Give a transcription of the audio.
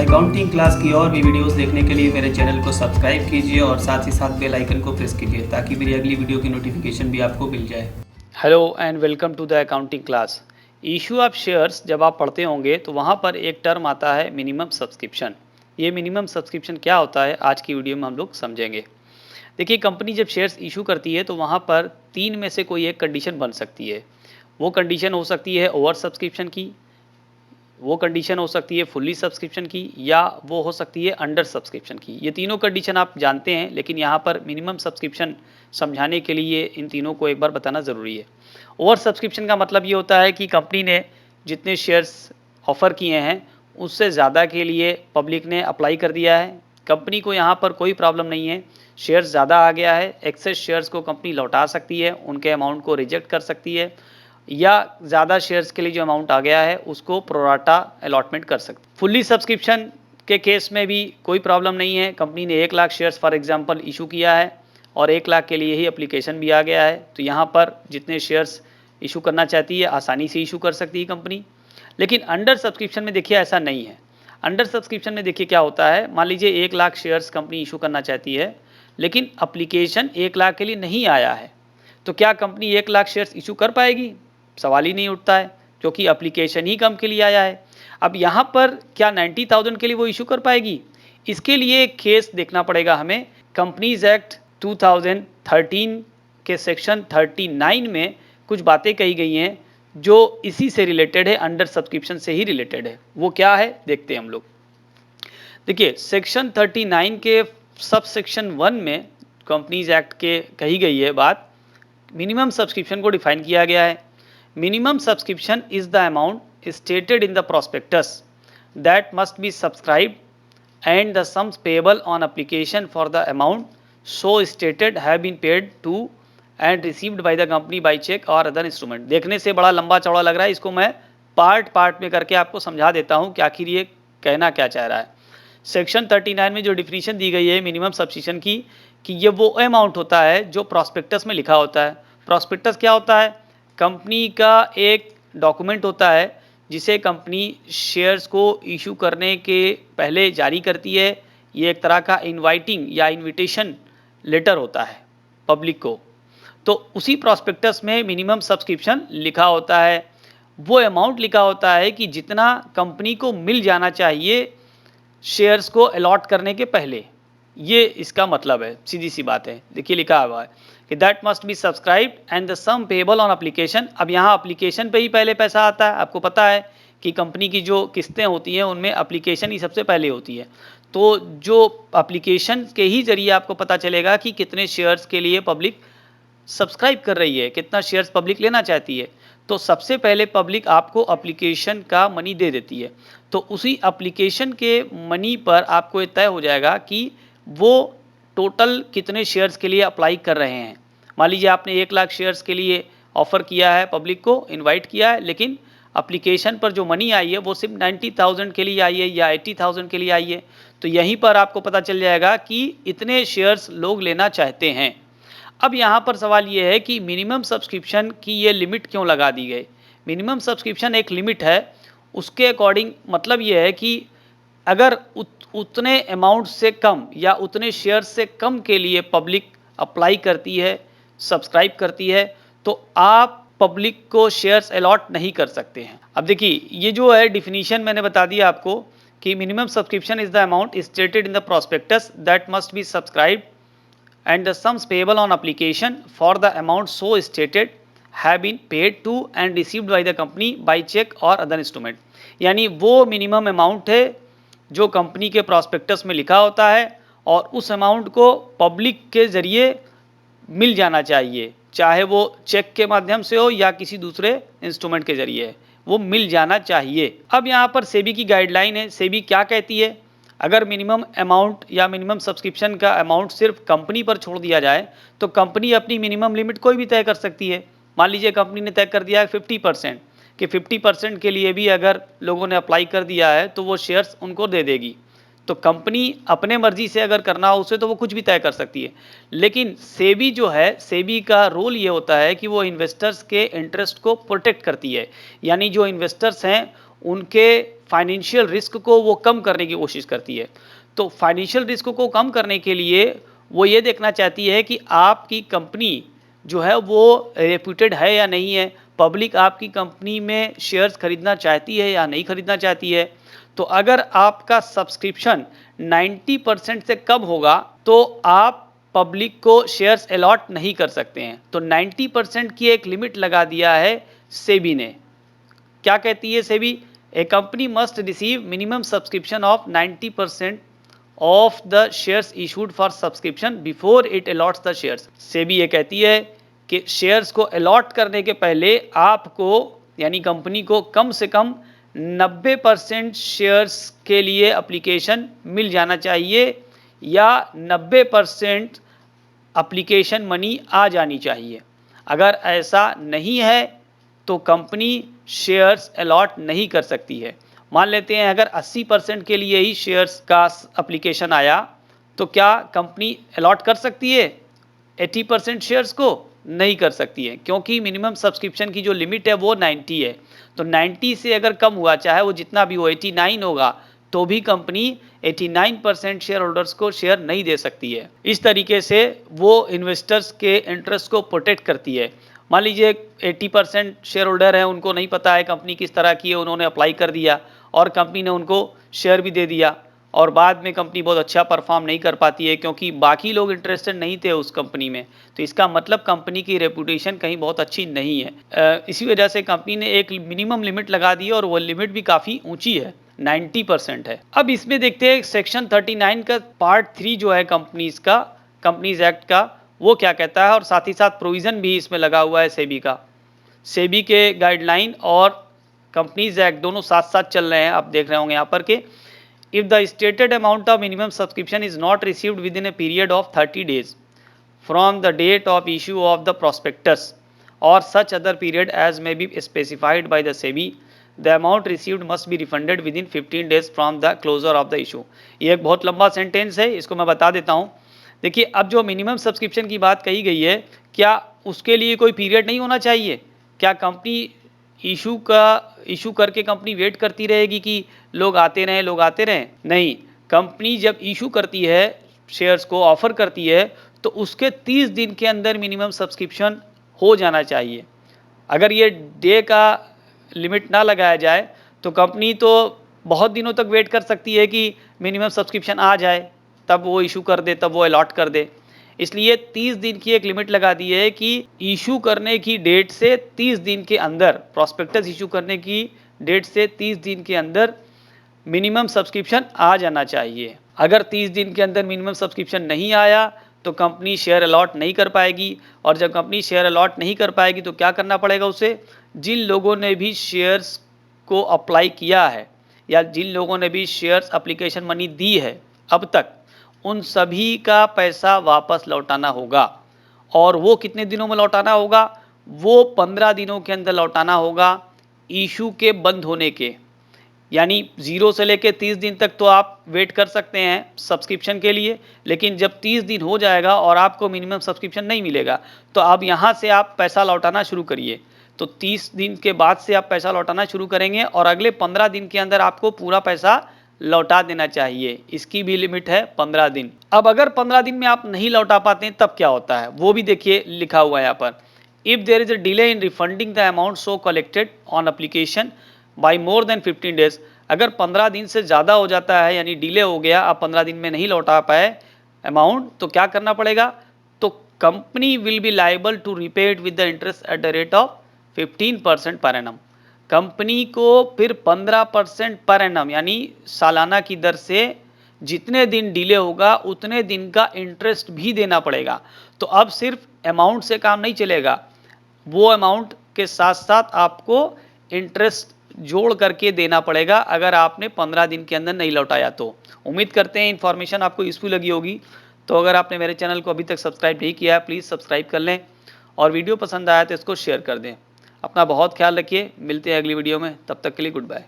Accounting class की और भी वीडियोस देखने के लिए मेरे चैनल को सब्सक्राइब कीजिए और साथ ही साथ बेल आइकन को प्रेस कीजिए ताकि मेरी अगली वीडियो की नोटिफिकेशन भी आपको मिल जाए। Hello and welcome to the accounting class. Issue of shares जब आप पढ़ते होंगे तो वहाँ पर एक टर्म आता है मिनिमम सब्सक्रिप्शन। ये मिनिमम सब्सक्रिप्शन क्या होता है आज की वीडियो में हम लोग समझेंगे। देखिए, कंपनी जब शेयर्स इशू करती है तो वहाँ पर तीन में से कोई एक कंडीशन बन सकती है। वो कंडीशन हो सकती है ओवर सब्सक्रिप्शन की, वो कंडीशन हो सकती है फुल्ली सब्सक्रिप्शन की, या वो हो सकती है अंडर सब्सक्रिप्शन की। ये तीनों कंडीशन आप जानते हैं, लेकिन यहाँ पर मिनिमम सब्सक्रिप्शन समझाने के लिए इन तीनों को एक बार बताना ज़रूरी है। ओवर सब्सक्रिप्शन का मतलब ये होता है कि कंपनी ने जितने शेयर्स ऑफ़र किए हैं उससे ज़्यादा के लिए पब्लिक ने अप्लाई कर दिया है। कंपनी को यहाँ पर कोई प्रॉब्लम नहीं है, शेयर्स ज़्यादा आ गया है, एक्सेस शेयर्स को कंपनी लौटा सकती है, उनके अमाउंट को रिजेक्ट कर सकती है, या ज़्यादा शेयर्स के लिए जो अमाउंट आ गया है उसको प्रोराटा अलॉटमेंट कर सकते। फुल्ली सब्सक्रिप्शन के केस में भी कोई प्रॉब्लम नहीं है। कंपनी ने 1 lakh shares for example issue किया है और 1 लाख के लिए ही एप्लीकेशन भी आ गया है, तो यहाँ पर जितने शेयर्स इशू करना चाहती है आसानी से इशू कर सकती है कंपनी। लेकिन अंडर सब्सक्रिप्शन में देखिए ऐसा नहीं है। अंडर सब्सक्रिप्शन में देखिए क्या होता है, मान लीजिए 1 लाख शेयर्स कंपनी इशू करना चाहती है, लेकिन एप्लीकेशन 1 लाख के लिए नहीं आया है, तो क्या कंपनी 1 लाख शेयर्स इशू कर पाएगी? सवाल ही नहीं उठता है, क्योंकि एप्लीकेशन ही कम के लिए आया है। अब यहाँ पर क्या 90,000 के लिए वो इशू कर पाएगी? इसके लिए एक केस देखना पड़ेगा हमें। कंपनीज एक्ट 2013 के सेक्शन 39 में कुछ बातें कही गई हैं जो इसी से रिलेटेड है, अंडर सब्सक्रिप्शन से ही रिलेटेड है। वो क्या है देखते हैं हम लोग। देखिए, सेक्शन 39 के सब सेक्शन 1 में कंपनीज एक्ट के कही गई है बात, मिनिमम सब्सक्रिप्शन को डिफाइन किया गया है। Minimum subscription is the amount stated in the prospectus that must be subscribed and the sums payable on application for the amount so stated have been paid to and received by the company by check or other instrument। देखने से बड़ा लंबा चौड़ा लग रहा है, इसको मैं पार्ट में करके आपको समझा देता हूँ कि आखिर ये कहना क्या चाह रहा है। सेक्शन 39 में जो डिफिनीशन दी गई है मिनिमम सब्सक्रिप्शन की, कि ये वो अमाउंट होता है जो प्रॉस्पेक्टस में लिखा होता है। प्रॉस्पेक्टस क्या होता है? कंपनी का एक डॉक्यूमेंट होता है जिसे कंपनी शेयर्स को इशू करने के पहले जारी करती है। ये एक तरह का इनवाइटिंग या इनविटेशन लेटर होता है पब्लिक को। तो उसी प्रॉस्पेक्टस में मिनिमम सब्सक्रिप्शन लिखा होता है, वो अमाउंट लिखा होता है कि जितना कंपनी को मिल जाना चाहिए शेयर्स को अलॉट करने के पहले। ये इसका मतलब है, सीधी सी बात है। देखिए लिखा हुआ है कि that must be subscribed and the sum payable on application. अब यहाँ एप्लीकेशन पे ही पहले पैसा आता है। आपको पता है कि कंपनी की जो किस्तें होती हैं उनमें एप्लीकेशन ही सबसे पहले होती है। तो जो एप्लीकेशन के ही जरिए आपको पता चलेगा कि कितने शेयर्स के लिए पब्लिक सब्सक्राइब कर रही है, कितना शेयर्स पब्लिक लेना चाहती है। तो सबसे पहले पब्लिक आपको एप्लीकेशन का मनी दे देती है, तो उसी एप्लीकेशन के मनी पर आपको ये तय हो जाएगा कि वो टोटल कितने शेयर्स के लिए अप्लाई कर रहे हैं। मान लीजिए आपने 1 लाख शेयर्स के लिए ऑफ़र किया है, पब्लिक को इनवाइट किया है, लेकिन एप्लीकेशन पर जो मनी आई है वो सिर्फ 90,000 के लिए आई है या 80,000 के लिए आई है। तो यहीं पर आपको पता चल जाएगा कि इतने शेयर्स लोग लेना चाहते हैं। अब यहाँ पर सवाल ये है कि मिनिमम सब्सक्रिप्शन की ये लिमिट क्यों लगा दी गई? मिनिमम सब्सक्रिप्शन एक लिमिट है, उसके अकॉर्डिंग मतलब ये है कि अगर उतने अमाउंट से कम या उतने शेयर्स से कम के लिए पब्लिक अप्लाई करती है, सब्सक्राइब करती है, तो आप पब्लिक को शेयर्स अलॉट नहीं कर सकते हैं। अब देखिए, ये जो है डिफिनीशन मैंने बता दिया आपको कि minimum subscription is the amount stated in the prospectus that must be subscribed and the sums payable on application for the amount so stated have been paid to and received by the company by check or other instrument। यानी वो minimum amount है जो company के prospectus में लिखा होता है और उस अमाउंट को पब्लिक के ज़रिए मिल जाना चाहिए, चाहे वो चेक के माध्यम से हो या किसी दूसरे इंस्ट्रूमेंट के ज़रिए, वो मिल जाना चाहिए। अब यहाँ पर सेबी की गाइडलाइन है। सेबी क्या कहती है? अगर मिनिमम अमाउंट या मिनिमम सब्सक्रिप्शन का अमाउंट सिर्फ कंपनी पर छोड़ दिया जाए तो कंपनी अपनी मिनिमम लिमिट कोई भी तय कर सकती है। मान लीजिए कंपनी ने तय कर दिया है 50% कि 50% के लिए भी अगर लोगों ने अप्लाई कर दिया है तो वो शेयर्स उनको दे देगी। तो कंपनी अपने मर्जी से अगर करना हो उसे तो वो कुछ भी तय कर सकती है। लेकिन सेबी जो है, सेबी का रोल ये होता है कि वो इन्वेस्टर्स के इंटरेस्ट को प्रोटेक्ट करती है। यानी जो इन्वेस्टर्स हैं उनके फाइनेंशियल रिस्क को वो कम करने की कोशिश करती है। तो फाइनेंशियल रिस्क को कम करने के लिए वो ये देखना चाहती है कि आपकी कंपनी जो है वो रेप्यूटेड है या नहीं है, पब्लिक आपकी कंपनी में शेयर्स खरीदना चाहती है या नहीं खरीदना चाहती है। तो अगर आपका सब्सक्रिप्शन 90% से कम होगा तो आप पब्लिक को शेयर्स अलॉट नहीं कर सकते हैं। तो 90% की एक लिमिट लगा दिया है सेबी ने। क्या कहती है SEBI? A company must receive minimum subscription of 90% of the shares issued for subscription before it allots the shares. SEBI ये कहती है कि शेयर्स को अलॉट करने के पहले आपको यानी कंपनी को कम से कम 90% शेयर्स के लिए एप्लीकेशन मिल जाना चाहिए या 90% एप्लीकेशन मनी आ जानी चाहिए। अगर ऐसा नहीं है तो कंपनी शेयर्स अलॉट नहीं कर सकती है। मान लेते हैं अगर 80% के लिए ही शेयर्स का एप्लीकेशन आया तो क्या कंपनी अलॉट कर सकती है 80% शेयर्स को? नहीं कर सकती है, क्योंकि मिनिमम सब्सक्रिप्शन की जो लिमिट है वो 90 है। तो 90 से अगर कम हुआ, चाहे वो जितना भी हो 89 होगा, तो भी कंपनी 89% शेयर होल्डर्स को शेयर नहीं दे सकती है। इस तरीके से वो इन्वेस्टर्स के इंटरेस्ट को प्रोटेक्ट करती है। मान लीजिए 80% शेयर होल्डर हैं, उनको नहीं पता है कंपनी किस तरह की है, उन्होंने अप्लाई कर दिया और कंपनी ने उनको शेयर भी दे दिया और बाद में कंपनी बहुत अच्छा परफॉर्म नहीं कर पाती है क्योंकि बाकी लोग इंटरेस्टेड नहीं थे उस कंपनी में, तो इसका मतलब कंपनी की रेपुटेशन कहीं बहुत अच्छी नहीं है। इसी वजह से कंपनी ने एक मिनिमम लिमिट लगा दी और वो लिमिट भी काफ़ी ऊंची है, 90% है। अब इसमें देखते हैं सेक्शन 39 का पार्ट 3 जो है कंपनीज एक्ट का, वो क्या कहता है और साथ ही साथ प्रोविज़न भी इसमें लगा हुआ है सेबी का। सेबी के गाइडलाइन और कंपनीज एक्ट दोनों साथ साथ चल रहे हैं। आप देख रहे होंगे यहाँ पर कि if the stated amount of minimum subscription is not received within a period of 30 days from the date of issue of the prospectus or such other period as may be specified by the SEBI, the amount received must be refunded within 15 days from the closure of the issue। ये एक बहुत लंबा sentence है, इसको मैं बता देता हूँ। देखिए, अब जो मिनिमम सब्सक्रिप्शन की बात कही गई है, क्या उसके लिए कोई पीरियड नहीं होना चाहिए? क्या कंपनी इशू करके कंपनी वेट करती रहेगी कि लोग आते रहें? नहीं, कंपनी जब इशू करती है, शेयर्स को ऑफर करती है, तो उसके 30 दिन के अंदर मिनिमम सब्सक्रिप्शन हो जाना चाहिए। अगर ये डे का लिमिट ना लगाया जाए तो कंपनी तो बहुत दिनों तक वेट कर सकती है कि मिनिमम सब्सक्रिप्शन आ जाए, तब वो इशू कर दे, तब वो अलॉट कर दे। इसलिए 30 दिन की एक लिमिट लगा दी है कि इशू करने की डेट से 30 दिन के अंदर, प्रॉस्पेक्टस इशू करने की डेट से 30 दिन के अंदर मिनिमम सब्सक्रिप्शन आ जाना चाहिए। अगर 30 दिन के अंदर मिनिमम सब्सक्रिप्शन नहीं आया तो कंपनी शेयर अलॉट नहीं कर पाएगी, और जब कंपनी शेयर अलॉट नहीं कर पाएगी तो क्या करना पड़ेगा उसे? जिन लोगों ने भी शेयर्स को अप्लाई किया है या जिन लोगों ने भी शेयर्स एप्लीकेशन मनी दी है अब तक, उन सभी का पैसा वापस लौटाना होगा। और वो कितने दिनों में लौटाना होगा? वो 15 दिनों के अंदर लौटाना होगा इशू के बंद होने के। यानी 0 से लेकर 30 दिन तक तो आप वेट कर सकते हैं सब्सक्रिप्शन के लिए, लेकिन जब 30 दिन हो जाएगा और आपको मिनिमम सब्सक्रिप्शन नहीं मिलेगा तो अब यहाँ से आप पैसा लौटाना शुरू करिए। तो 30 दिन के बाद से आप पैसा लौटाना शुरू करेंगे और अगले 15 दिन के अंदर आपको पूरा पैसा लौटा देना चाहिए। इसकी भी लिमिट है 15 दिन। अब अगर 15 दिन में आप नहीं लौटा पाते हैं तब क्या होता है, वो भी देखिए लिखा हुआ है यहाँ पर। If there is a delay in refunding the amount so collected on application by more than 15 days, अगर 15 दिन से ज़्यादा हो जाता है यानी डिले हो गया, आप 15 दिन में नहीं लौटा पाए अमाउंट, तो क्या करना पड़ेगा? तो company will be liable to repay it with the interest at the rate of 15% per annum. Company को फिर 15% पर एनम यानी सालाना की दर से जितने दिन डिले होगा उतने दिन का इंटरेस्ट भी देना पड़ेगा। तो अब सिर्फ अमाउंट से काम नहीं चलेगा, वो अमाउंट के साथ साथ आपको इंटरेस्ट जोड़ करके देना पड़ेगा अगर आपने 15 दिन के अंदर नहीं लौटाया तो। उम्मीद करते हैं इन्फॉर्मेशन आपको यूजफुल लगी होगी। तो अगर आपने मेरे चैनल को अभी तक सब्सक्राइब नहीं किया है, प्लीज़ सब्सक्राइब कर लें और वीडियो पसंद आया तो इसको शेयर कर दें। अपना बहुत ख्याल रखिए, मिलते हैं अगली वीडियो में, तब तक के लिए गुड बाय।